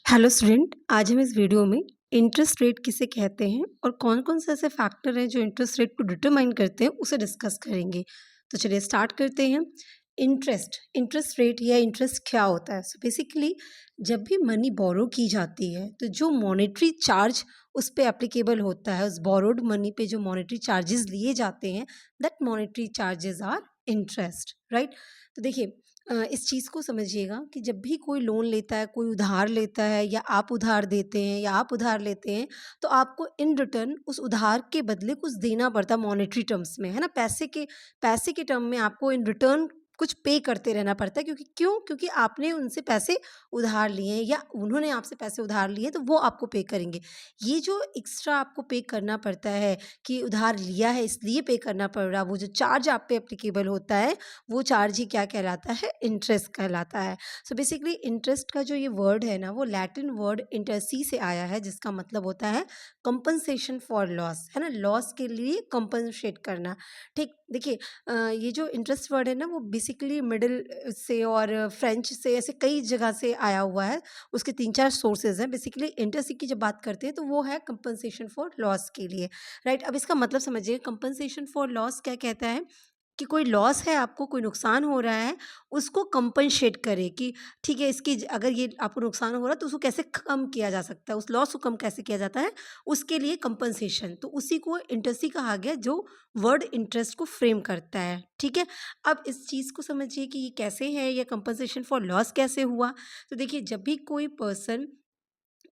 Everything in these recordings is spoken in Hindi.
हेलो स्टूडेंट, आज हम इस वीडियो में इंटरेस्ट रेट किसे कहते हैं और कौन-कौन से ऐसे फैक्टर हैं जो इंटरेस्ट रेट को डिटरमाइन करते हैं उसे डिस्कस करेंगे। तो चलिए स्टार्ट करते हैं। इंटरेस्ट रेट या इंटरेस्ट क्या होता है? सो बेसिकली जब भी मनी बोरो की जाती है तो जो मॉनेटरी चार्ज उस पे एप्लीकेबल होता है, उस बोरोड मनी पे जो मॉनेटरी चार्जेस लिए जाते हैं, that monetary charges are interest, right? तो देखिए इस चीज़ को समझिएगा कि जब भी कोई लोन लेता है, कोई उधार लेता है या आप उधार देते हैं या आप उधार लेते हैं, तो आपको इन रिटर्न उस उधार के बदले कुछ देना पड़ता है मॉनेटरी टर्म्स में, है ना? पैसे के टर्म में आपको इन रिटर्न कुछ पे करते रहना पड़ता है क्योंकि क्यों? क्योंकि आपने उनसे पैसे उधार लिए हैं या उन्होंने आपसे पैसे उधार लिए हैं, तो वो आपको पे करेंगे। ये जो एक्स्ट्रा आपको पे करना पड़ता है कि उधार लिया है इसलिए पे करना पड़ रहा, वो जो चार्ज आप पे एप्लीकेबल होता है वो चार्ज ही क्या कहलाता है? इंटरेस्ट कहलाता है। सो बेसिकली इंटरेस्ट का जो ये वर्ड है ना, वो लैटिन वर्ड इंटरसी से आया है जिसका मतलब होता है कंपनसेशन फॉर लॉस, है ना? लॉस के लिए कंपनसेट करना। ठीक, देखिए ये जो इंटरेस्ट वर्ड है ना, वो बेसिकली मिडिल से और फ्रेंच से, ऐसे कई जगह से आया हुआ है। उसके 3-4 सोर्सेज़ हैं। बेसिकली इंटरेस्ट की जब बात करते हैं तो वो है कंपनसेशन फॉर लॉस के लिए, राइट? अब इसका मतलब समझिए, कंपनसेशन फॉर लॉस क्या कहता है कि कोई लॉस है, आपको कोई नुकसान हो रहा है, उसको कंपनसेट करे कि ठीक है, इसकी अगर ये आपको नुकसान हो रहा है तो उसको कैसे कम किया जा सकता है, उस लॉस को कम कैसे किया जाता है, उसके लिए कंपनसेशन। तो उसी को इंटरेस्ट ही कहा गया जो वर्ड इंटरेस्ट को फ्रेम करता है, ठीक है? अब इस चीज़ को समझिए कि ये कैसे है, या कंपनसेशन फॉर लॉस कैसे हुआ। तो देखिए, जब भी कोई पर्सन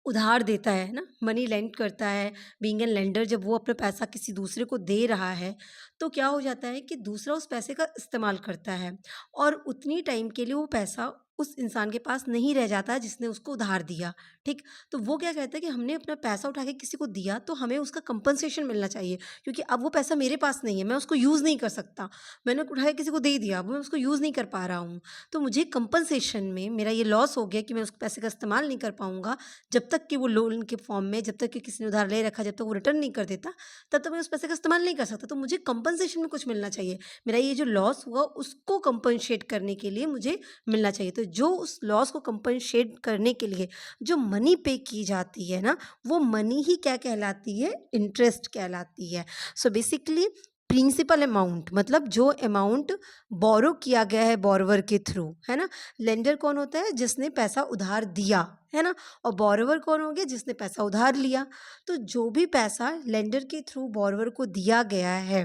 उधार देता है ना, मनी लेंड करता है, बीइंग एन लेंडर, जब वो अपना पैसा किसी दूसरे को दे रहा है, तो क्या हो जाता है कि दूसरा उस पैसे का इस्तेमाल करता है और उतनी टाइम के लिए वो पैसा उस इंसान के पास नहीं रह जाता है जिसने उसको उधार दिया, ठीक? तो वो क्या कहता है कि हमने अपना पैसा उठा के किसी को दिया तो हमें उसका कंपनसेशन मिलना चाहिए, क्योंकि अब वो पैसा मेरे पास नहीं है, मैं उसको यूज़ नहीं कर सकता। मैंने उठा के किसी को दे दिया, अब मैं उसको यूज़ नहीं कर पा रहा हूँ। तो मुझे कंपनसेशन में मेरा ये लॉस हो गया कि मैं उस पैसे का इस्तेमाल नहीं कर पाऊँगा, जब तक कि वो लोन के फॉर्म में, जब तक कि किसी ने उधार ले रखा, जब तक वो रिटर्न नहीं कर देता, तब तक मैं उस पैसे का इस्तेमाल नहीं कर सकता। तो मुझे कंपनसेशन में कुछ मिलना चाहिए। मेरा ये जो लॉस हुआ उसको कंपनसेट करने के लिए मुझे मिलना चाहिए। तो जो उस लॉस को कंपनसेट करने के लिए जो मनी पे की जाती है ना, वो मनी ही क्या कहलाती है? इंटरेस्ट कहलाती है। सो बेसिकली प्रिंसिपल अमाउंट, मतलब जो अमाउंट बोरो किया गया है बोरोवर के थ्रू, है ना? लेंडर कौन होता है? जिसने पैसा उधार दिया, है ना? और बोरोवर कौन हो गया? जिसने पैसा उधार लिया। तो जो भी पैसा लेंडर के थ्रू बोरोवर को दिया गया है,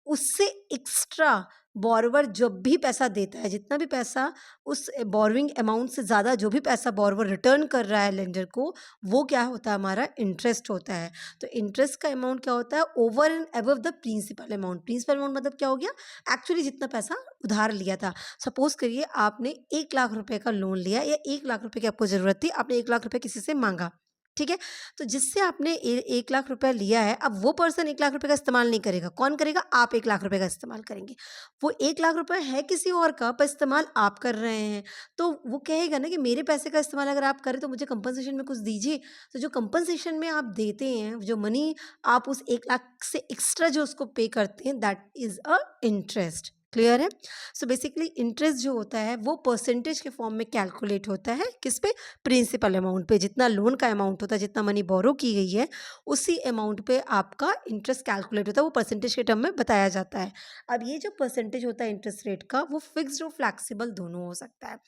उससे एक्स्ट्रा बोरोवर जब भी पैसा देता है, जितना भी पैसा उस बोरोइंग अमाउंट से ज़्यादा जो भी पैसा बोरोवर रिटर्न कर रहा है लेंडर को, वो क्या होता है? हमारा इंटरेस्ट होता है। तो इंटरेस्ट का अमाउंट क्या होता है? Over and above the principal amount. Principal amount मतलब क्या हो गया? एक्चुअली जितना पैसा उधार लिया था। सपोज़ करिए आपने 1 लाख रुपए का लोन लिया, या 1 लाख रुपए की आपको ज़रूरत थी, आपने 1 लाख रुपए किसी से माँगा, ठीक है? तो जिससे आपने 1 लाख रुपया लिया है, अब वो पर्सन 1 लाख रुपए का इस्तेमाल नहीं करेगा। कौन करेगा? आप 1 लाख रुपए का इस्तेमाल करेंगे। वो 1 लाख रुपए है किसी और का, पर इस्तेमाल आप कर रहे हैं। तो वो कहेगा ना कि मेरे पैसे का इस्तेमाल अगर आप करें तो मुझे कंपनसेशन में कुछ दीजिए। तो जो कंपनसेशन में आप देते हैं, जो मनी आप उस 1 लाख से एक्स्ट्रा जो उसको पे करते हैं, that is a interest. Clear है? सो बेसिकली इंटरेस्ट जो होता है वो परसेंटेज के फॉर्म में कैलकुलेट होता है, किस पे? प्रिंसिपल अमाउंट पे। जितना लोन का अमाउंट होता है, जितना मनी बोरो की गई है, उसी अमाउंट पे आपका इंटरेस्ट कैलकुलेट होता है, वो परसेंटेज के टर्म में बताया जाता है। अब ये जो परसेंटेज होता है इंटरेस्ट रेट का, वो फिक्स्ड और फ्लेक्सिबल दोनों हो सकता है।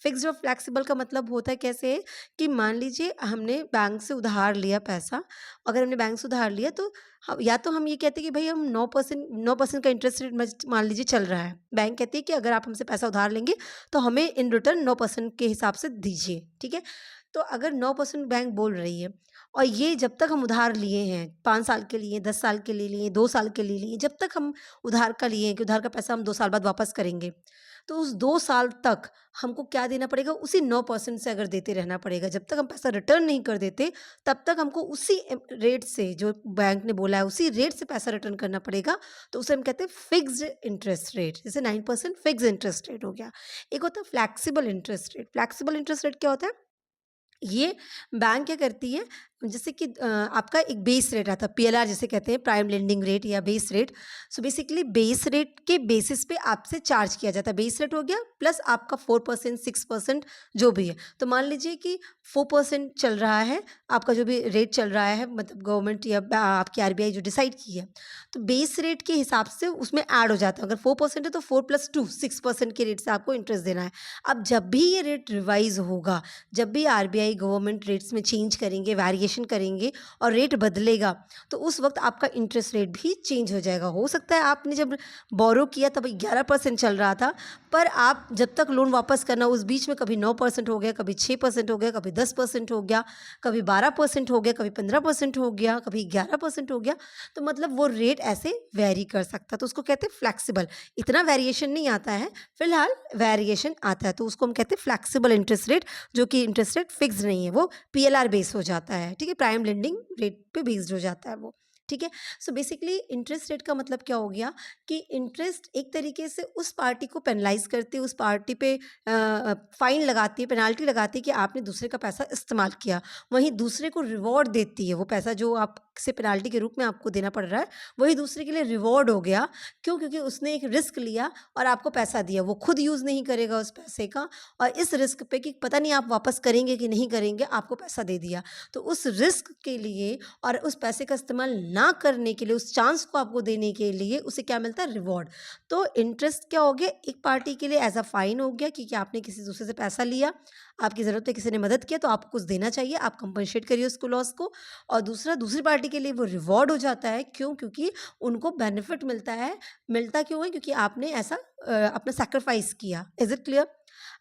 फिक्स्ड और फ्लेक्सिबल का मतलब होता है कैसे? कि मान लीजिए हमने बैंक से उधार लिया पैसा, अगर हमने बैंक से उधार लिया तो या तो हम ये कहते हैं कि भाई हम 9% का इंटरेस्ट रेट मान लीजिए चल रहा है। बैंक कहती है कि अगर आप हमसे पैसा उधार लेंगे तो हमें इन रिटर्न 9% के हिसाब से दीजिए, ठीक है? तो अगर 9% बैंक बोल रही है, और ये जब तक हम उधार लिए हैं, 5 साल के लिए, 10 साल के लिए लिए, 2 साल के लिए लिए, जब तक हम उधार का लिए हैं कि उधार का पैसा हम 2 साल बाद वापस करेंगे, तो उस 2 साल तक हमको क्या देना पड़ेगा? उसी 9% से अगर देते रहना पड़ेगा। जब तक हम पैसा रिटर्न नहीं कर देते, तब तक हमको उसी रेट से, जो बैंक ने बोला है, उसी रेट से पैसा रिटर्न करना पड़ेगा। तो उसे हम कहते हैं फिक्स्ड इंटरेस्ट रेट। जैसे 9% फिक्स्ड इंटरेस्ट रेट हो गया। एक होता है flexible interest rate. Flexible interest rate क्या होता है? ये बैंक क्या करती है, जैसे कि आपका एक बेस रेट आता है, पीएलआर जिसे कहते हैं, प्राइम लेंडिंग रेट या base rate. So basically base rate के बेसिस पे आपसे चार्ज किया जाता है। बेस रेट हो गया प्लस आपका 4%, 6% जो भी है। तो मान लीजिए कि 4% चल रहा है, आपका जो भी रेट चल रहा है, मतलब गवर्नमेंट या आपकी आरबीआई जो डिसाइड की है, तो बेस रेट के हिसाब से उसमें ऐड हो जाता है। अगर 4% है तो 4 + 2 6% के रेट से आपको इंटरेस्ट देना है। अब जब भी ये रेट रिवाइज होगा, जब भी आरबीआई गवर्नमेंट रेट्स में चेंज करेंगे, वेरिएशन करेंगे और रेट बदलेगा, तो उस वक्त आपका इंटरेस्ट रेट भी चेंज हो जाएगा। हो सकता है आपने जब बोरो किया तब 11% चल रहा था, पर आप जब तक लोन वापस करना, उस बीच में कभी 9% हो गया, कभी 6% हो गया, कभी 10% हो गया, कभी 12% हो गया, कभी 15% हो गया, कभी 11% हो गया। तो मतलब वो रेट ऐसे वेरी कर सकता है, तो उसको कहते हैं फ्लेक्सिबल। इतना वेरिएशन नहीं आता है, फिलहाल वेरिएशन आता है, तो उसको हम कहते हैं फ्लेक्सिबल इंटरेस्ट रेट, जो कि इंटरेस्ट रेट फिक्स नहीं है, वो पीएलआर बेस हो जाता है। ठीक है, प्राइम लेंडिंग रेट पे बेस्ड हो जाता है वो। ठीक है, सो बेसिकली इंटरेस्ट रेट का मतलब क्या हो गया कि इंटरेस्ट एक तरीके से उस पार्टी को पेनलाइज करती है, उस पार्टी पे फाइन लगाती है, पेनाल्टी लगाती है कि आपने दूसरे का पैसा इस्तेमाल किया। वहीं दूसरे को रिवॉर्ड देती है, वो पैसा जो आपसे पेनाल्टी के रूप में आपको देना पड़ रहा है, वही दूसरे के लिए रिवॉर्ड हो गया। क्यों? क्योंकि उसने एक रिस्क लिया और आपको पैसा दिया, वो खुद यूज़ नहीं करेगा उस पैसे का, और इस रिस्क पे कि पता नहीं आप वापस करेंगे कि नहीं करेंगे, आपको पैसा दे दिया। तो उस रिस्क के लिए और उस पैसे का इस्तेमाल ना करने के लिए, उस चांस को आपको देने के लिए उसे क्या मिलता है? रिवॉर्ड। तो इंटरेस्ट क्या हो गया? एक पार्टी के लिए एज अ फाइन हो गया, क्योंकि आपने किसी दूसरे से पैसा लिया, आपकी ज़रूरत पे किसी ने मदद किया, तो आपको कुछ देना चाहिए, आप कंपनसेट करिए उसको, लॉस को। और दूसरा, दूसरी पार्टी के लिए वो रिवॉर्ड हो जाता है। क्यों? क्योंकि उनको बेनिफिट मिलता है। मिलता क्यों है? क्योंकि आपने ऐसा अपना सैक्रिफाइस किया। Is it clear?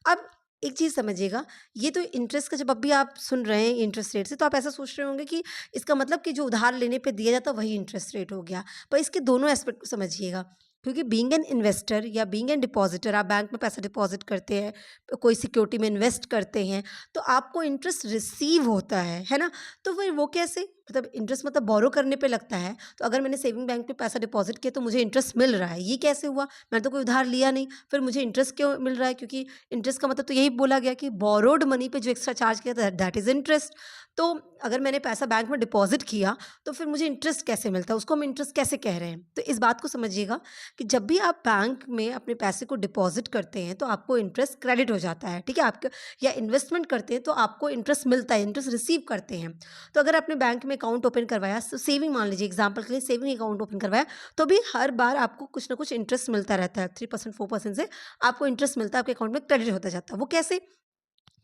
अब एक चीज़ समझिएगा, ये तो इंटरेस्ट का, जब अभी आप सुन रहे हैं इंटरेस्ट रेट से, तो आप ऐसा सोच रहे होंगे कि इसका मतलब कि जो उधार लेने पे दिया जाता है वही इंटरेस्ट रेट हो गया। पर इसके दोनों एस्पेक्ट को समझिएगा, क्योंकि बीइंग एन इन्वेस्टर या बीइंग एन डिपॉजिटर, आप बैंक में पैसा डिपॉजिट करते हैं, कोई सिक्योरिटी में इन्वेस्ट करते हैं, तो आपको इंटरेस्ट रिसीव होता है ना? तो फिर वो कैसे? मतलब इंटरेस्ट मतलब बोरो करने पे लगता है। तो अगर मैंने सेविंग बैंक में पैसा डिपॉजिट किया तो मुझे इंटरेस्ट मिल रहा है, ये कैसे हुआ? मैंने तो कोई उधार लिया नहीं, फिर मुझे इंटरेस्ट क्यों मिल रहा है? क्योंकि इंटरेस्ट का मतलब तो यही बोला गया कि बोरोड मनी पे जो एक्स्ट्रा चार्ज किया था, दैट इज़ इंटरेस्ट। तो अगर मैंने पैसा बैंक में डिपॉजिट किया तो फिर मुझे इंटरेस्ट कैसे मिलता है? उसको हम इंटरेस्ट कैसे कह रहे हैं? तो इस बात को समझिएगा कि जब भी आप बैंक में अपने पैसे को डिपॉजिट करते हैं तो आपको इंटरेस्ट क्रेडिट हो जाता है। ठीक है, आपका, या इन्वेस्टमेंट करते हैं तो आपको इंटरेस्ट मिलता है, इंटरेस्ट रिसीव करते हैं। तो अगर आपने बैंक में अकाउंट ओपन करवाया, तो सेविंग, मान लीजिए एग्जांपल के लिए सेविंग अकाउंट ओपन करवाया, तो भी हर बार आपको कुछ ना कुछ इंटरेस्ट मिलता रहता है। 3% 4% से आपको इंटरेस्ट मिलता है, आपके अकाउंट में क्रेडिट होता जाता है। वो कैसे?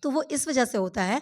तो वो इस वजह से होता है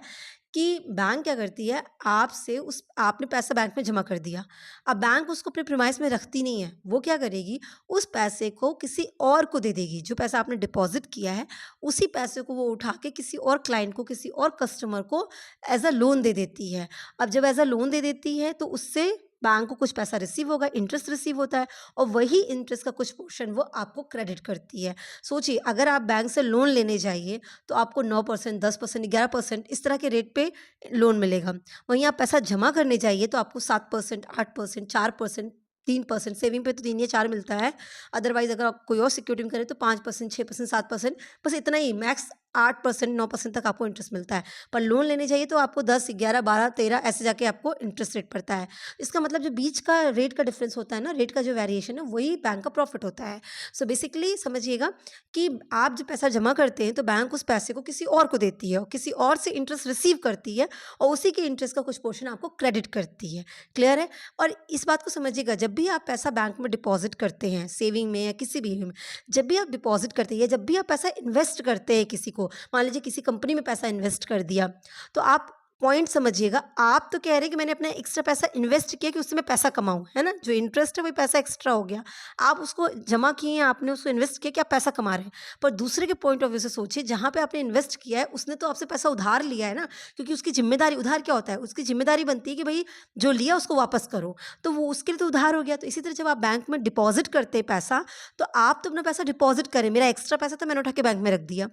कि बैंक क्या करती है, आपसे उस आपने पैसा बैंक में जमा कर दिया। अब बैंक उसको अपने प्रीमाइस में रखती नहीं है। वो क्या करेगी, उस पैसे को किसी और को दे देगी। जो पैसा आपने डिपॉज़िट किया है, उसी पैसे को वो उठा के किसी और क्लाइंट को, किसी और कस्टमर को एज़ अ लोन दे देती है। अब जब एज़ अ लोन दे देती है तो उससे बैंक को कुछ पैसा रिसीव होगा, इंटरेस्ट रिसीव होता है, और वही इंटरेस्ट का कुछ पोर्शन वो आपको क्रेडिट करती है। सोचिए, अगर आप बैंक से लोन लेने जाइए तो आपको 9%, 10%, 11% इस तरह के रेट पे लोन मिलेगा। वहीं आप पैसा जमा करने जाइए तो आपको 7%, 8%, 4%, 3%, सेविंग पे तो 3 या 4 मिलता है। अदरवाइज़ अगर आप कोई और सिक्योरिटी में करें तो 5%, 6%, 7%, बस इतना ही, मैक्स 8%, 9% तक आपको इंटरेस्ट मिलता है। पर लोन लेने जाइए तो आपको 10, 11, 12, 13 ऐसे जाके आपको इंटरेस्ट रेट पड़ता है। इसका मतलब जो बीच का रेट का डिफरेंस होता है ना, रेट का जो वेरिएशन है, वही बैंक का प्रॉफिट होता है। सो बेसिकली समझिएगा कि आप जब पैसा जमा करते हैं तो बैंक उस पैसे को किसी और को देती है और किसी और से इंटरेस्ट रिसीव करती है, और उसी के इंटरेस्ट का कुछ पोर्शन आपको क्रेडिट करती है। क्लियर है? और इस बात को समझिएगा, जब भी आप पैसा बैंक में डिपॉजिट करते हैं, सेविंग में या किसी भी में, जब भी आप डिपॉजिट करते हैं या जब भी आप पैसा इन्वेस्ट करते हैं किसी को, मान लीजिए किसी कंपनी में पैसा इन्वेस्ट कर दिया, तो आप पॉइंट समझिएगा, आप तो कह रहे हैं कि मैंने अपना एक्स्ट्रा पैसा इन्वेस्ट किया कि उससे मैं पैसा कमाऊँ, है ना? जो इंटरेस्ट है वही पैसा एक्स्ट्रा हो गया। आप उसको जमा किए हैं, आपने उसको इन्वेस्ट किया कि आप पैसा कमा रहे हैं। पर दूसरे के पॉइंट ऑफ व्यू से सोचिए, जहाँ पे आपने इन्वेस्ट किया है उसने तो आपसे पैसा उधार लिया है ना, क्योंकि उसकी ज़िम्मेदारी, उधार क्या होता है? उसकी ज़िम्मेदारी बनती है कि भई जो लिया उसको वापस करो, तो वो उसके लिए तो उधार हो गया। तो इसी तरह जब आप बैंक में डिपॉज़िट करते हैं पैसा, तो आप तो अपना पैसा डिपॉज़िट करें, मेरा एक्स्ट्रा पैसा था मैंने उठा के बैंक में रख दिया।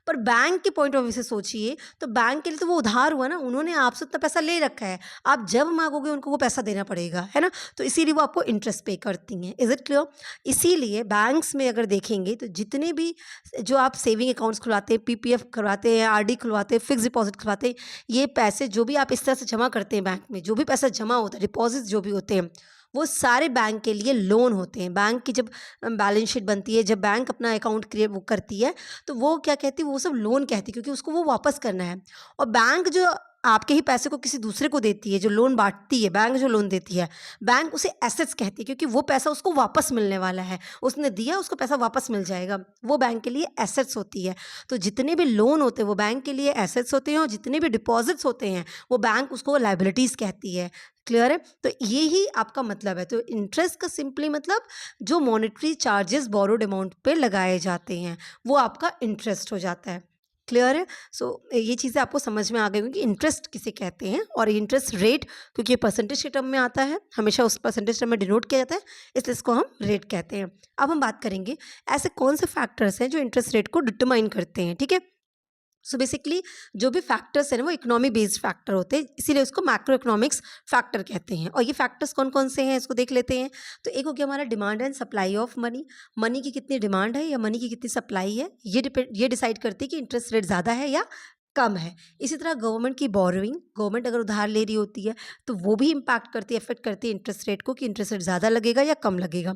पर बैंक के पॉइंट ऑफ व्यू से सोचिए तो बैंक के लिए तो वो उधार हुआ ना, उन्होंने आपसे उतना पैसा ले रखा है, आप जब मांगोगे उनको वो पैसा देना पड़ेगा, है ना। तो इसीलिए वो आपको इंटरेस्ट पे करती हैं। Is it clear? इसीलिए बैंक्स में अगर देखेंगे तो जितने भी जो आप सेविंग अकाउंट्स खुलवाते हैं, पीपीएफ खुलवाते हैं, आरडी खुलवाते हैं, फिक्स डिपॉजिट खुलवाते हैं, ये पैसे जो भी आप इस तरह से जमा करते हैं बैंक में, जो भी पैसा जमा होता है, डिपॉजिट जो भी होते हैं, वो सारे बैंक के लिए लोन होते हैं। बैंक की जब बैलेंस शीट बनती है, जब बैंक अपना अकाउंट क्रिएट वो करती है, तो वो क्या कहती है, वो सब लोन कहती है, क्योंकि उसको वो वापस करना है। और बैंक जो आपके ही पैसे को किसी दूसरे को देती है, जो लोन बांटती है, बैंक जो लोन देती है, बैंक उसे एसेट्स कहती है, क्योंकि वो पैसा उसको वापस मिलने वाला है, उसने दिया, उसको पैसा वापस मिल जाएगा, वो बैंक के लिए एसेट्स होती है। तो जितने भी लोन होते हैं वो बैंक के लिए एसेट्स होते हैं, और जितने भी डिपॉजिट्स होते हैं वो बैंक उसको लायबिलिटीज़ कहती है। क्लियर है? तो ये ही आपका मतलब है। तो इंटरेस्ट का सिंपली मतलब जो मॉनेटरी चार्जेस बोरोड अमाउंट पे लगाए जाते हैं, वो आपका इंटरेस्ट हो जाता है। क्लियर है? सो ये चीज़ें आपको समझ में आ गई होंगी कि इंटरेस्ट किसे कहते हैं, और इंटरेस्ट रेट क्योंकि ये परसेंटेज के टर्म में आता है, हमेशा उस परसेंटेज टर्म में डिनोट किया जाता है, इसलिए इसको हम रेट कहते हैं। अब हम बात करेंगे ऐसे कौन से फैक्टर्स हैं जो इंटरेस्ट रेट को डिटरमाइन करते हैं। ठीक है? सो बेसिकली जो भी फैक्टर्स हैं ना वो इकोनॉमी बेस्ड फैक्टर होते हैं, इसीलिए उसको मैक्रो इकोनॉमिक्स फैक्टर कहते हैं। और ये फैक्टर्स कौन कौन से हैं इसको देख लेते हैं। तो एक हो गया हमारा demand and supply of money, money की कितनी डिमांड है या मनी की कितनी सप्लाई है, ये डिसाइड करती है कि इंटरेस्ट रेट ज़्यादा है या कम है। इसी तरह गवर्नमेंट की बोरोइंग, गवर्नमेंट अगर उधार ले रही होती है तो वो भी इम्पैक्ट करती है, अफेक्ट करती है इंटरेस्ट रेट को, कि इंटरेस्ट रेट ज़्यादा लगेगा या कम लगेगा।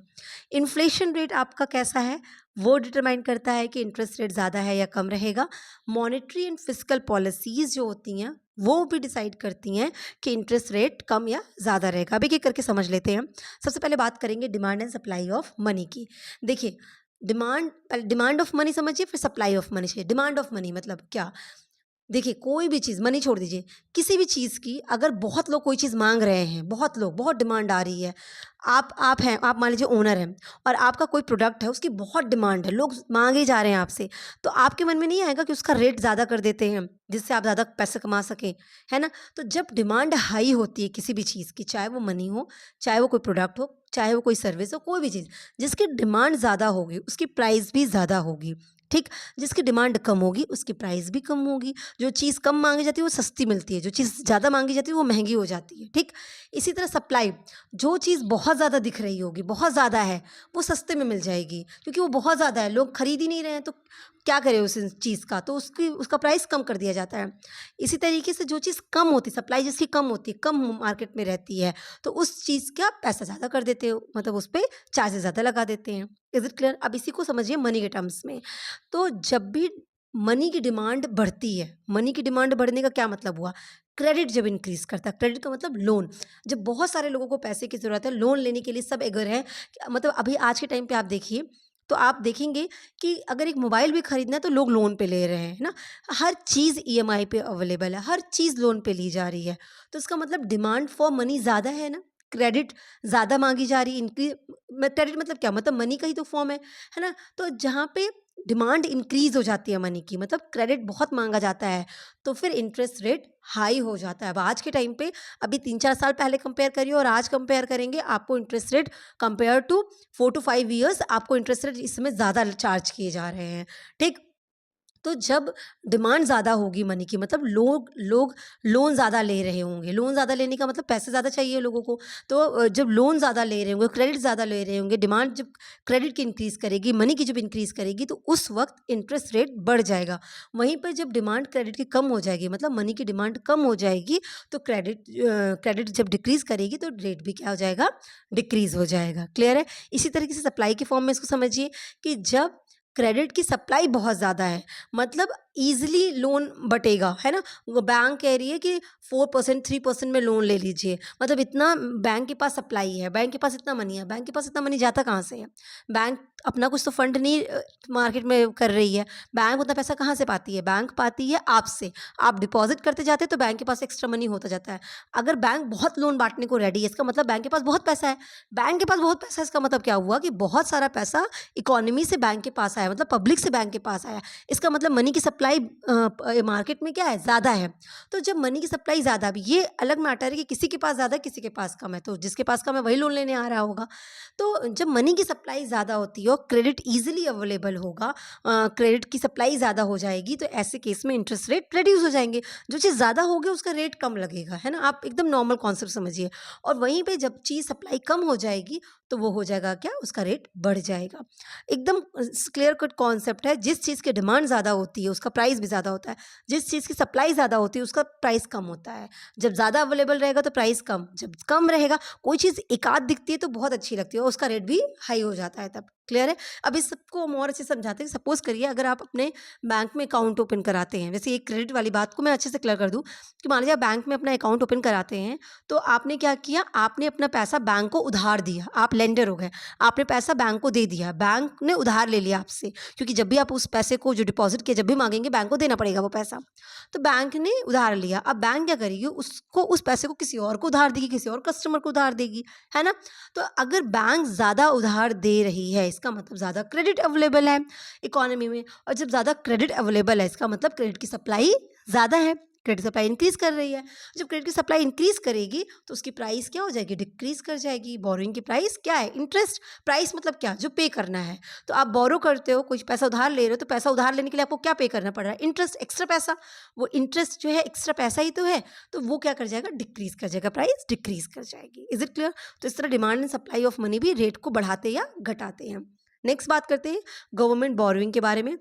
इन्फ्लेशन रेट आपका कैसा है वो डिटरमाइन करता है कि इंटरेस्ट रेट ज़्यादा है या कम रहेगा। मॉनेटरी एंड फिस्कल पॉलिसीज़ जो होती हैं वो भी डिसाइड करती हैं कि इंटरेस्ट रेट कम या ज़्यादा रहेगा। अब एक एक करके समझ लेते हैं। सबसे पहले बात करेंगे demand and supply of money की। देखिए, डिमांड ऑफ मनी समझिए, फिर सप्लाई ऑफ मनी चाहिए। डिमांड ऑफ मनी मतलब क्या? देखिए, कोई भी चीज़, मनी छोड़ दीजिए, किसी भी चीज़ की अगर बहुत लोग कोई चीज़ मांग रहे हैं, बहुत लोग, बहुत डिमांड आ रही है, आप हैं, आप मान लीजिए ओनर हैं, और आपका कोई प्रोडक्ट है, उसकी बहुत डिमांड है, लोग मांगे जा रहे हैं आपसे, तो आपके मन में नहीं आएगा कि उसका रेट ज़्यादा कर देते हैं जिससे आप ज़्यादा पैसे कमा सकें, है ना। तो जब डिमांड हाई होती है किसी भी चीज़ की, चाहे वो मनी हो, चाहे वो कोई प्रोडक्ट हो, चाहे वो कोई सर्विस हो, कोई भी चीज़ जिसकी डिमांड ज़्यादा होगी उसकी प्राइस भी ज़्यादा होगी। ठीक? जिसकी डिमांड कम होगी उसकी प्राइस भी कम होगी। जो चीज़ कम मांगी जाती है वो सस्ती मिलती है, जो चीज़ ज़्यादा मांगी जाती है वो महंगी हो जाती है। ठीक? इसी तरह सप्लाई, जो चीज़ बहुत ज़्यादा दिख रही होगी, बहुत ज़्यादा है, वो सस्ते में मिल जाएगी, क्योंकि वो बहुत ज़्यादा है, लोग खरीद ही नहीं रहे हैं, तो क्या करें उस चीज़ का, तो उसका प्राइस कम कर दिया जाता है। इसी तरीके से जो चीज़ कम होती, सप्लाई जिसकी कम होती है, कम मार्केट में रहती है, तो उस चीज़ का पैसा ज़्यादा कर देते हो, मतलब उस पे चार्जेस ज़्यादा लगा देते हैं। Is it clear? अब इसी को समझिए मनी के टर्म्स में। तो जब भी मनी की डिमांड बढ़ती है, मनी की डिमांड बढ़ने का क्या मतलब हुआ? क्रेडिट जब इंक्रीज़ करता है, क्रेडिट का मतलब लोन। जब बहुत सारे लोगों को पैसे की ज़रूरत है, लोन लेने के लिए सब एगर हैं, मतलब अभी आज के टाइम पे आप देखिए, तो आप देखेंगे कि अगर एक मोबाइल भी खरीदना है तो लोग लोन पे ले रहे हैं, है ना? हर चीज़ ईएमआई पे अवेलेबल है, हर चीज़ लोन पे ली जा रही है। तो इसका मतलब डिमांड फॉर मनी ज़्यादा है ना? क्रेडिट ज़्यादा माँगी जा रही है, क्रेडिट मतलब क्या? मतलब मनी का ही तो फॉर्म है ना? तो जहाँ पे डिमांड इंक्रीज़ हो जाती है मनी की, मतलब क्रेडिट बहुत माँगा जाता है, तो फिर इंटरेस्ट रेट हाई हो जाता है। अब आज के टाइम पे अभी 3-4 साल पहले कंपेयर करिए और आज कंपेयर करेंगे, आपको interest rate compare to 4 to 5 years आपको इंटरेस्ट रेट इसमें ज़्यादा चार्ज किए जा रहे हैं। ठीक? तो जब डिमांड ज़्यादा होगी मनी की, मतलब लोग लोग लोन ज़्यादा ले रहे होंगे, लोन ज़्यादा लेने का मतलब पैसे ज़्यादा चाहिए लोगों को, तो जब लोन ज़्यादा ले रहे होंगे, क्रेडिट ज़्यादा ले रहे होंगे, डिमांड जब क्रेडिट की इंक्रीज़ करेगी, मनी की जब इंक्रीज़ करेगी, तो उस वक्त इंटरेस्ट रेट बढ़ जाएगा। वहीं पर जब डिमांड क्रेडिट की कम हो जाएगी, मतलब मनी की डिमांड कम हो जाएगी, तो क्रेडिट जब डिक्रीज़ करेगी तो रेट भी क्या हो जाएगा? डिक्रीज़ हो जाएगा। क्लियर है? इसी तरीके से सप्लाई के फॉर्म में इसको समझिए कि जब क्रेडिट की सप्लाई बहुत ज़्यादा है, मतलब ईज़िली लोन बटेगा, है ना? वो बैंक कह रही है कि 4% 3% में लोन ले लीजिए, मतलब इतना बैंक के पास सप्लाई है, बैंक के पास इतना मनी है, बैंक के पास इतना मनी जाता कहाँ से है? बैंक अपना कुछ तो फंड नहीं मार्केट में कर रही है, बैंक उतना पैसा कहाँ से पाती है? बैंक पाती है आपसे, आप डिपॉज़िट करते जाते हैं तो बैंक के पास एक्स्ट्रा मनी होता जाता है। अगर बैंक बहुत लोन बाँटने को रेडी है, इसका मतलब बैंक के पास बहुत पैसा है। बैंक के पास बहुत पैसा है, इसका मतलब क्या हुआ कि बहुत सारा पैसा इकोनॉमी से बैंक के पास आया, मतलब पब्लिक से बैंक के पास आया। इसका मतलब मनी की सप्लाई मार्केट में क्या है? ज़्यादा है। तो जब मनी की सप्लाई ज़्यादा, अब ये अलग मैटर है कि किसी के पास ज़्यादा है, किसी के पास कम है, तो जिसके पास कम है वही लोन लेने आ रहा होगा। तो जब मनी की सप्लाई ज़्यादा होती है और क्रेडिट ईजिली अवेलेबल होगा, क्रेडिट की सप्लाई ज़्यादा हो जाएगी, तो ऐसे केस में इंटरेस्ट रेट रिड्यूस हो जाएंगे। जो चीज़ ज़्यादा होगी उसका रेट कम लगेगा, है ना। आप एकदम नॉर्मल कॉन्सेप्ट समझिए। और वहीं पे जब चीज़ सप्लाई कम हो जाएगी तो वो हो जाएगा क्या, उसका रेट बढ़ जाएगा। एकदम क्लियर कट कॉन्सेप्ट है। जिस चीज़ की डिमांड ज़्यादा होती है उसका प्राइस भी ज़्यादा होता है, जिस चीज़ की सप्लाई ज़्यादा होती है उसका प्राइस कम होता है। जब ज़्यादा अवेलेबल रहेगा तो प्राइस कम, जब कम रहेगा, कोई चीज़ एक आध दिखती है तो बहुत अच्छी लगती है और उसका रेट भी हाई हो जाता है तब। क्लियर है। अब इस सबको हम और अच्छे से समझाते हैं। सपोज करिए अगर आप अपने बैंक में अकाउंट ओपन कराते हैं, वैसे ये क्रेडिट वाली बात को मैं अच्छे से क्लियर कर दूं कि मान लीजिए आप बैंक में अपना अकाउंट ओपन कराते हैं, तो आपने क्या किया, आपने अपना पैसा बैंक को उधार दिया, आप लेंडर हो गए, आपने पैसा बैंक को दे दिया, बैंक ने उधार ले लिया आपसे, क्योंकि जब भी आप उस पैसे को जो डिपॉजिट किया जब भी मांगेंगे बैंक को देना पड़ेगा वो पैसा। तो बैंक ने उधार लिया, अब बैंक क्या करेगी, उसको उस पैसे को किसी और को उधार देगी, किसी और कस्टमर को उधार देगी, है ना। तो अगर बैंक ज़्यादा उधार दे रही है इसका मतलब ज़्यादा क्रेडिट अवेलेबल है इकोनॉमी में, और जब ज़्यादा क्रेडिट अवेलेबल है इसका मतलब क्रेडिट की सप्लाई ज़्यादा है, क्रेडिट सप्लाई इंक्रीज कर रही है। जब क्रेडिट की सप्लाई इंक्रीज करेगी तो उसकी प्राइस क्या हो जाएगी, डिक्रीज कर जाएगी। बोरोइंग की प्राइस क्या है, इंटरेस्ट। प्राइस मतलब क्या, जो पे करना है। तो आप बोरो करते हो, कुछ पैसा उधार ले रहे हो, तो पैसा उधार लेने के लिए आपको क्या पे करना पड़ रहा है, इंटरेस्ट, एक्स्ट्रा पैसा। वो इंटरेस्ट जो है एक्स्ट्रा पैसा ही तो है, तो वो क्या कर जाएगा, डिक्रीज कर जाएगा, प्राइस डिक्रीज कर जाएगी। Is it clear. तो इस तरह demand and supply of money भी रेट को बढ़ाते या घटाते हैं। नेक्स्ट बात करते हैं गवर्नमेंट बोरोइंग के बारे में।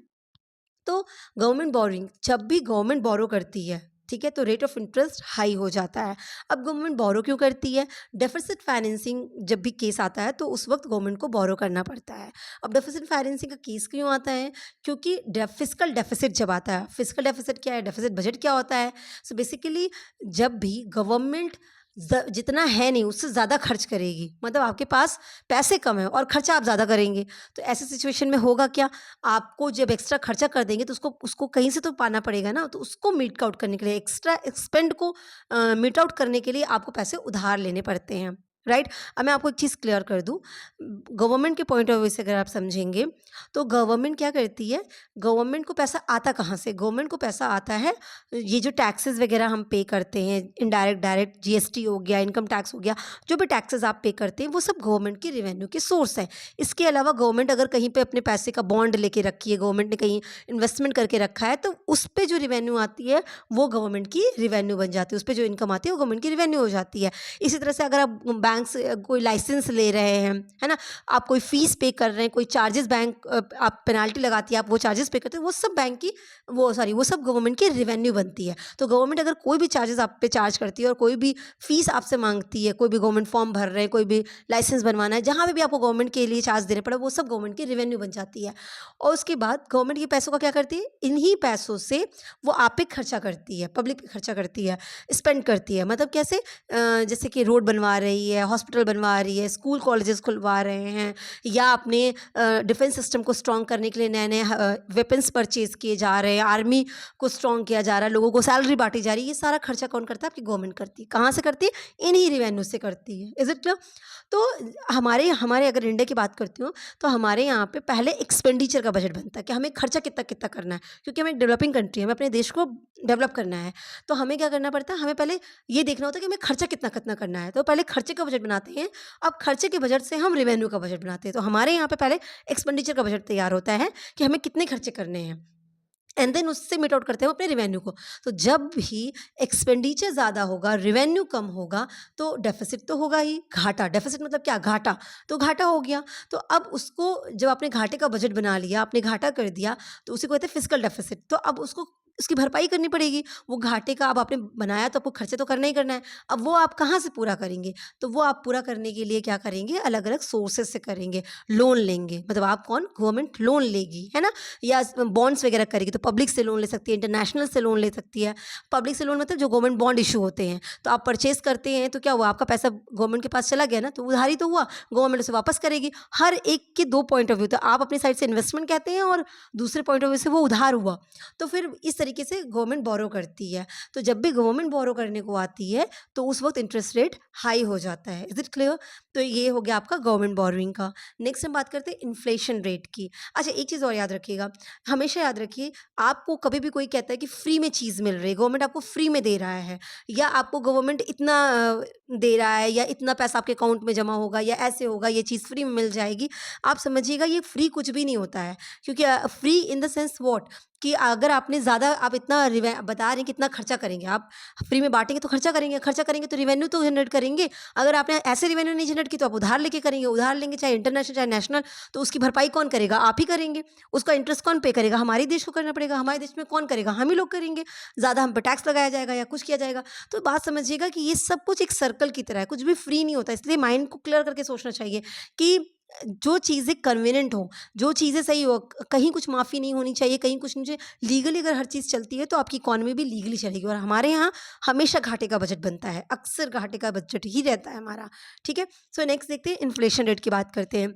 तो गवर्नमेंट बोरोइंग, जब भी गवर्नमेंट बोरो करती है, ठीक है, तो रेट ऑफ इंटरेस्ट हाई हो जाता है। अब गवर्नमेंट बोरो क्यों करती है, डेफिसिट फाइनेंसिंग जब भी केस आता है तो उस वक्त गवर्नमेंट को बोरो करना पड़ता है। अब डेफिसिट फाइनेंसिंग का केस क्यों आता है, क्योंकि फिस्कल डेफिसिट जब आता है, फिस्कल डेफिसिट क्या है, डेफिसिट बजट क्या होता है। सो बेसिकली जब भी गवर्नमेंट जितना है नहीं उससे ज़्यादा खर्च करेगी, मतलब आपके पास पैसे कम है और खर्चा आप ज़्यादा करेंगे, तो ऐसे सिचुएशन में होगा क्या, आपको जब एक्स्ट्रा खर्चा कर देंगे तो उसको उसको कहीं से तो पाना पड़ेगा ना। तो उसको मीट आउट करने के लिए, एक्स्ट्रा एक्सपेंड को मीट आउट करने के लिए आपको पैसे उधार लेने पड़ते हैं, राइट। अब मैं आपको एक चीज़ क्लियर कर दूं, गवर्नमेंट के पॉइंट ऑफ व्यू से अगर आप समझेंगे तो गवर्नमेंट क्या करती है, गवर्नमेंट को पैसा आता कहाँ से, गवर्नमेंट को पैसा आता है, ये जो टैक्सेस वगैरह हम पे करते हैं, इनडायरेक्ट डायरेक्ट, जीएसटी हो गया, इनकम टैक्स हो गया, जो भी टैक्सेस आप पे करते हैं वो सब गवर्नमेंट की रेवेन्यू के सोर्स है। इसके अलावा गवर्नमेंट अगर कहीं पे अपने पैसे का बॉन्ड लेके रखी है, गवर्नमेंट ने कहीं इन्वेस्टमेंट करके रखा है, तो उस पर जो रेवेन्यू आती है वो गवर्नमेंट की रेवेन्यू बन जाती है, उस पर जो इनकम आती है वो गवर्नमेंट की रेवेन्यू हो जाती है। इसी तरह से अगर आप बैंक से कोई लाइसेंस ले रहे हैं, है ना, आप कोई फीस पे कर रहे हैं, कोई चार्जेस बैंक आप पेनाल्टी लगाती है, आप वो चार्जेस पे करते हैं, वो सब बैंक की वो सब गवर्नमेंट की रेवेन्यू बनती है। तो गवर्नमेंट अगर कोई भी चार्जेस आप पे चार्ज करती है और कोई भी फीस आपसे मांगती है, कोई भी गवर्नमेंट फॉर्म भर रहे हैं, कोई भी लाइसेंस बनवाना है, जहाँ पे भी आपको गवर्नमेंट के लिए चार्ज देने पड़े, वो सब गवर्नमेंट की रेवेन्यू बन जाती है। और उसके बाद गवर्नमेंट के पैसों का क्या करती है, इन्हीं पैसों से वो आप पे खर्चा करती है, पब्लिक पे खर्चा करती है, स्पेंड करती है। मतलब कैसे, जैसे कि रोड बनवा रही है, हॉस्पिटल बनवा रही है, स्कूल कॉलेजेस खुलवा रहे हैं, या अपने डिफेंस सिस्टम को स्ट्रॉन्ग करने के लिए नए नए वेपन्स परचेज किए जा रहे हैं, आर्मी को स्ट्रॉन्ग किया जा रहा है, लोगों को सैलरी बांटी जा रही है। ये सारा खर्चा कौन करता है, आपकी गवर्नमेंट करती है। कहाँ से करती है, इन्हीं रेवेन्यू से करती है। Is it clear. तो हमारे हमारे अगर इंडिया की बात करती हूँ तो हमारे यहाँ पे पहले एक्सपेंडिचर का बजट बनता है कि हमें खर्चा कितना कितना करना है, क्योंकि हमें एक डेवलपिंग कंट्री है, हमें अपने देश को डेवलप करना है। तो हमें क्या करना पड़ता है, हमें पहले ये देखना होता है कि हमें खर्चा कितना कितना करना है। तो पहले खर्चे का बजट बनाते हैं, अब खर्चे के बजट से हम रेवेन्यू का बजट बनाते हैं। तो हमारे यहाँ पे पहले एक्सपेंडिचर का बजट तैयार होता है कि हमें कितने खर्चे करने हैं, एंड देन उससे मीट आउट करते हैं अपने रेवेन्यू को। तो जब भी एक्सपेंडिचर ज़्यादा होगा, रेवेन्यू कम होगा, तो डेफिसिट तो होगा ही, घाटा। डेफिसिट मतलब क्या, घाटा। तो घाटा हो गया। तो अब उसको जब आपने घाटे का बजट बना लिया, आपने घाटा कर दिया, तो उसी को कहते हैं फिस्कल डेफिसिट। तो अब उसको उसकी भरपाई करनी पड़ेगी। वो घाटे का अब आपने बनाया तो आपको खर्चे तो करना ही करना है। अब वो आप कहाँ से पूरा करेंगे, तो वो आप पूरा करने के लिए क्या करेंगे, अलग अलग सोर्सेज से करेंगे, लोन लेंगे। मतलब आप कौन, गवर्नमेंट लोन लेगी, है ना, या बॉन्ड्स वगैरह करेगी। तो पब्लिक से लोन ले सकती है, इंटरनेशनल से लोन ले सकती है। पब्लिक से लोन मतलब जो गवर्नमेंट बॉन्ड इशू होते हैं, तो आप परचेज करते हैं तो क्या हुआ, आपका पैसा गवर्नमेंट के पास चला गया ना, तो उधारी तो हुआ, गवर्नमेंट उसे वापस करेगी। हर एक के दो पॉइंट ऑफ व्यू, तो आप अपनी साइड से इन्वेस्टमेंट कहते हैं और दूसरे पॉइंट ऑफ व्यू से वो उधार हुआ। तो फिर इस तरीके से गवर्नमेंट बोरो करती है। तो जब भी गवर्नमेंट बोरो करने को आती है तो उस वक्त इंटरेस्ट रेट हाई हो जाता है। Is it clear? तो ये हो गया आपका गवर्नमेंट बोरोइंग का। नेक्स्ट हम बात करते हैं इन्फ्लेशन रेट की। अच्छा, एक चीज़ और याद रखिएगा, हमेशा याद रखिए, आपको कभी भी कोई कहता है कि फ्री में चीज़ मिल रही है, गवर्नमेंट आपको फ्री में दे रहा है, या आपको गवर्नमेंट इतना दे रहा है, या इतना पैसा आपके अकाउंट में जमा होगा, या ऐसे होगा, ये चीज़ फ्री में मिल जाएगी, आप समझिएगा ये फ्री कुछ भी नहीं होता है। क्योंकि free in the sense what, कि अगर आपने ज़्यादा, आप इतना बता रहे हैं कि इतना खर्चा करेंगे, आप फ्री में बांटेंगे तो खर्चा करेंगे तो रिवेन्यू तो जनरेट करेंगे। अगर आपने ऐसे रिवेन्यू नहीं जनरेट की तो आप उधार लेके करेंगे, उधार लेंगे चाहे इंटरनेशनल चाहे नेशनल, तो उसकी भरपाई कौन करेगा? आप ही करेंगे। उसका इंटरेस्ट कौन पे करेगा? हमारे देश को करना पड़ेगा। हमारे देश में कौन करेगा? हम ही लोग करेंगे। ज़्यादा हम पे टैक्स लगाया जाएगा या कुछ किया जाएगा। तो बात समझिएगा कि ये सब कुछ एक सर्कल की तरह है, कुछ भी फ्री नहीं होता। इसलिए माइंड को क्लियर करके सोचना चाहिए कि जो चीज़ें कन्वीनिएंट हो, जो चीज़ें सही हो, कहीं कुछ माफ़ी नहीं होनी चाहिए, कहीं कुछ नहीं। लीगली अगर हर चीज़ चलती है तो आपकी इकॉनमी भी लीगली चलेगी। और हमारे यहाँ हमेशा घाटे का बजट बनता है, अक्सर घाटे का बजट ही रहता है हमारा। ठीक है, सो नेक्स्ट देखते हैं, इन्फ्लेशन रेट की बात करते हैं।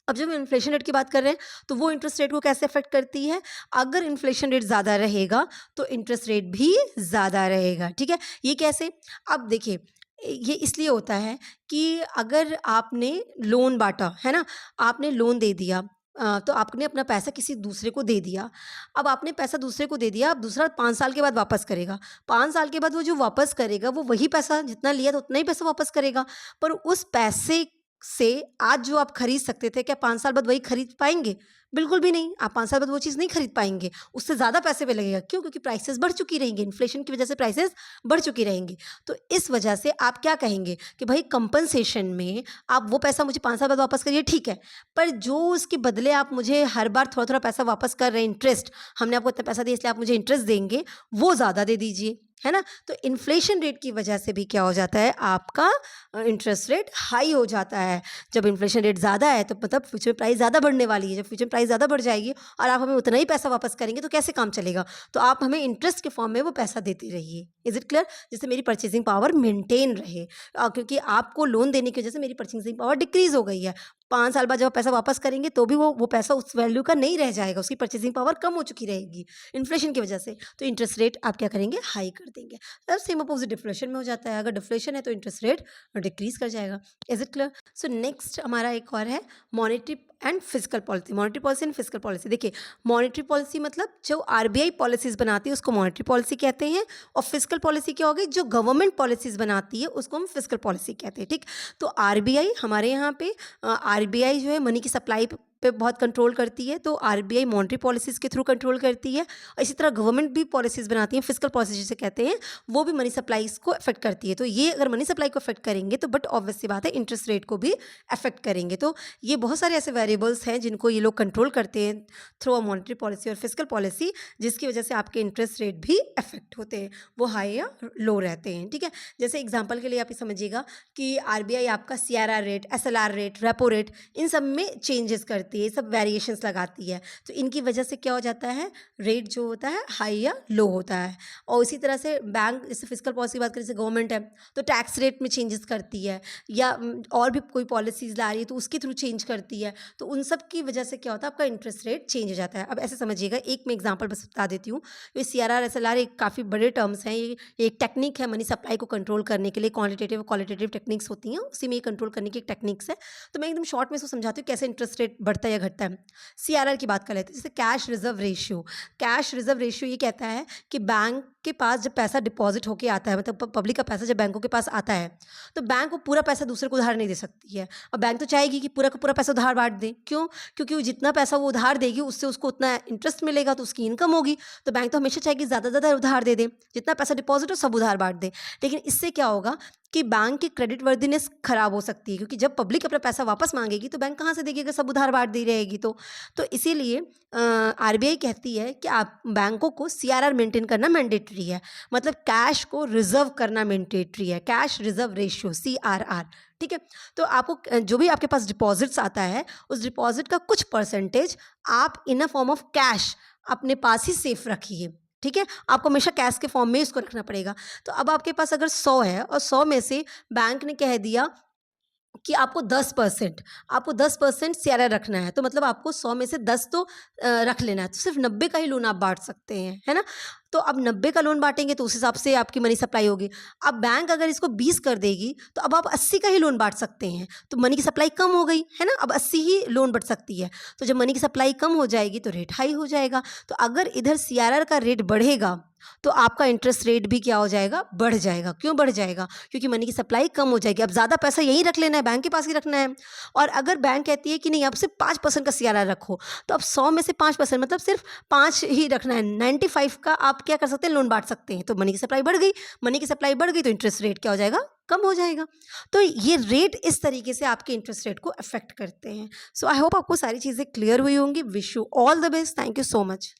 अब जब हम इन्फ्लेशन रेट की बात कर रहे हैं तो वो इंटरेस्ट रेट को कैसे अफेक्ट करती है? अगर इन्फ्लेशन रेट ज़्यादा रहेगा तो इंटरेस्ट रेट भी ज़्यादा रहेगा। ठीक है, ये कैसे? अब देखिए, ये इसलिए होता है कि अगर आपने लोन बांटा है ना, आपने लोन दे दिया, तो आपने अपना पैसा किसी दूसरे को दे दिया। अब आपने पैसा दूसरे को दे दिया, अब दूसरा 5 साल के बाद वापस करेगा। 5 साल के बाद वो जो वापस करेगा वो वही पैसा, जितना लिया था उतना ही पैसा वापस करेगा। पर उस पैसे से आज जो आप खरीद सकते थे, क्या 5 साल बाद वही खरीद पाएँगे? बिल्कुल भी नहीं। आप 5 साल बाद वो चीज़ नहीं खरीद पाएँगे, उससे ज़्यादा पैसे पे लगेगा। क्यों? क्योंकि प्राइसेज़ बढ़ चुकी रहेंगी, इन्फ्लेशन की वजह से प्राइसेज़ बढ़ चुकी रहेंगी। तो इस वजह से आप क्या कहेंगे कि भई कंपनसेशन में आप वो पैसा मुझे 5 साल बाद वापस करिए, ठीक है। पर जो उसके बदले आप मुझे हर बार थोड़ा-थोड़ा पैसा वापस कर रहे हैं, इंटरेस्ट, हमने आपको इतना पैसा दिया इसलिए आप मुझे इंटरेस्ट देंगे, वो ज़्यादा दे दीजिए, है ना? तो इन्फ्लेशन रेट की वजह से भी क्या हो जाता है, आपका इंटरेस्ट रेट हाई हो जाता है। जब इन्फ्लेशन रेट ज़्यादा है तो मतलब फ्यूचर में प्राइस ज़्यादा बढ़ने वाली है। जब फ्यूचर में प्राइस ज़्यादा बढ़ जाएगी और आप हमें उतना ही पैसा वापस करेंगे तो कैसे काम चलेगा? तो आप हमें इंटरेस्ट के फॉर्म में वो पैसा देते रहिए। Is it clear? जिससे मेरी परचेसिंग पावर मेंटेन रहे। क्योंकि आपको लोन देने की वजह से मेरी परचेसिंग पावर डिक्रीज़ हो गई है। 5 साल बाद जब आप पैसा वापस करेंगे तो भी वो पैसा उस वैल्यू का नहीं रह जाएगा, उसकी परचेसिंग पावर कम हो चुकी रहेगी इन्फ्लेशन की वजह से। तो इंटरेस्ट रेट आप क्या करेंगे? हाई कर देंगे। अब सेम अपोज़िट डिफ्लेशन में हो जाता है। अगर डिफ्लेशन है तो इंटरेस्ट रेट डिक्रीज़ कर जाएगा। Is it clear? So next हमारा एक और है monetary and fiscal policy. Monetary policy and fiscal policy. देखिए, मॉनेटरी पॉलिसी मतलब जो आरबीआई पॉलिसीज़ बनाती है उसको मॉनेटरी पॉलिसी कहते हैं, और फिस्कल पॉलिसी क्या होगी? जो गवर्नमेंट पॉलिसीज़ बनाती है उसको हम फिस्कल पॉलिसी कहते हैं। ठीक? तो आरबीआई हमारे यहाँ पे आरबीआई जो है मनी की सप्लाई पे बहुत कंट्रोल करती है, तो आरबीआई मॉनेटरी पॉलिसीज़ के थ्रू कंट्रोल करती है। और इसी तरह गवर्नमेंट भी पॉलिसीज़ बनाती है, फिस्कल पॉलिसी जिसे कहते हैं, वो भी मनी सप्लाईज़ को अफेक्ट करती है। तो ये अगर मनी सप्लाई को अफेक्ट करेंगे तो बट ऑब्वियस सी बात है इंटरेस्ट रेट को भी अफेक्ट करेंगे। तो ये बहुत सारे ऐसे वेरिएबल्स हैं जिनको ये लोग कंट्रोल करते हैं थ्रू अ मॉनेटरी पॉलिसी और फिस्कल पॉलिसी, जिसकी वजह से आपके इंटरेस्ट रेट भी अफेक्ट होते हैं, वो हाई या लो रहते हैं। ठीक है, जैसे एग्जाम्पल के लिए आप ये समझिएगा कि आरबीआई आपका CRR rate, SLR rate, repo rate, इन सब में चेंजेस करती है, सब वेरिएशंस लगाती है। तो इनकी वजह से क्या हो जाता है, रेट जो होता है हाई या लो होता है। और इसी तरह से बैंक, जैसे फिस्कल पॉलिसी की बात करें, जैसे गवर्नमेंट है तो टैक्स रेट में चेंजेस करती है, या और भी कोई पॉलिसीज़ ला रही है तो उसके थ्रू चेंज करती है। तो उन सब की वजह से क्या होता है, आपका इंटरेस्ट रेट चेंज हो जाता है। अब ऐसे समझिएगा, एक मैं एग्जांपल बस बता देती हूँ। ये सीआरआर, एसएलआर एक काफ़ी बड़े टर्म्स हैं। ये एक टेक्निक है मनी सप्लाई को कंट्रोल करने के लिए, क्वांटिटेटिव और क्वालिटेटिव टेक्निक्स होती हैं, उसी में ये कंट्रोल करने की एक टेक्निक्स है। तो मैं एकदम शॉर्ट में इसको समझाती हूँ कैसे इंटरेस्ट रेट बढ़ता है या घटता है। सीआरआर की बात कर लेते हैं, जैसे cash reserve ratio. Cash reserve ratio ये कहता है कि बैंक के पास जब पैसा डिपॉजिट होके आता है, मतलब पब्लिक का पैसा जब बैंकों के पास आता है, तो बैंक वो पूरा पैसा दूसरे को उधार नहीं दे सकती है। और बैंक तो चाहेगी कि पूरा का पूरा पैसा उधार बांट दे। क्यों? क्योंकि वो जितना पैसा वो उधार देगी उससे उसको उतना इंटरेस्ट मिलेगा, तो उसकी इनकम होगी। तो बैंक तो हमेशा चाहेगी ज़्यादा से ज़्यादा उधार दे दे, जितना पैसा डिपॉजिट हो सब उधार बांट दे। लेकिन इससे क्या होगा कि बैंक की क्रेडिट वर्दीनेस खराब हो सकती है, क्योंकि जब पब्लिक अपना पैसा वापस मांगेगी तो बैंक कहाँ से देगी अगर सब उधार बांट दी रहेगी तो इसीलिए आरबीआई कहती है कि आप बैंकों को सीआरआर मेंटेन करना मैंडेटरी है, मतलब कैश को रिजर्व करना मैंडेटरी है, कैश रिजर्व रेशियो सीआरआर। ठीक है, तो आपको जो भी आपके पास डिपॉजिट्स आता है उस डिपॉजिट का कुछ परसेंटेज आप इन अ फॉर्म ऑफ कैश अपने पास ही सेफ रखिए। ठीक है, आपको हमेशा कैश के फॉर्म में इसको रखना पड़ेगा। तो अब आपके पास अगर 100 है और 100 में से बैंक ने कह दिया कि आपको 10% सीआरआर रखना है, तो मतलब आपको 100 में से 10 तो रख लेना है, तो सिर्फ 90 का ही लोन आप बांट सकते हैं, है ना। तो अब 90 का लोन बांटेंगे तो उस हिसाब से आपकी मनी सप्लाई होगी। अब बैंक अगर इसको 20 कर देगी तो अब आप 80 का ही लोन बांट सकते हैं, तो मनी की सप्लाई कम हो गई, है ना। अब 80 ही लोन बढ़ सकती है, तो जब मनी की सप्लाई कम हो जाएगी तो रेट हाई हो जाएगा। तो अगर इधर सीआरआर का रेट बढ़ेगा तो आपका इंटरेस्ट रेट भी क्या हो जाएगा, बढ़ जाएगा। क्यों बढ़ जाएगा? क्योंकि मनी की सप्लाई कम हो जाएगी। अब ज़्यादा पैसा यहीं रख लेना है, बैंक के पास ही रखना है। और अगर बैंक कहती है कि नहीं आप सिर्फ 5% का सीआरआर रखो, तो अब 100 में से 5% मतलब सिर्फ 5 ही रखना है, 95 का आप क्या कर सकते हैं, लोन बांट सकते हैं। तो मनी की सप्लाई बढ़ गई, मनी की सप्लाई बढ़ गई तो इंटरेस्ट रेट क्या हो जाएगा, कम हो जाएगा। तो ये रेट इस तरीके से आपके इंटरेस्ट रेट को अफेक्ट करते हैं। सो आई होप आपको सारी चीज़ें क्लियर हुई होंगी। Wish you all the best. Thank you so much.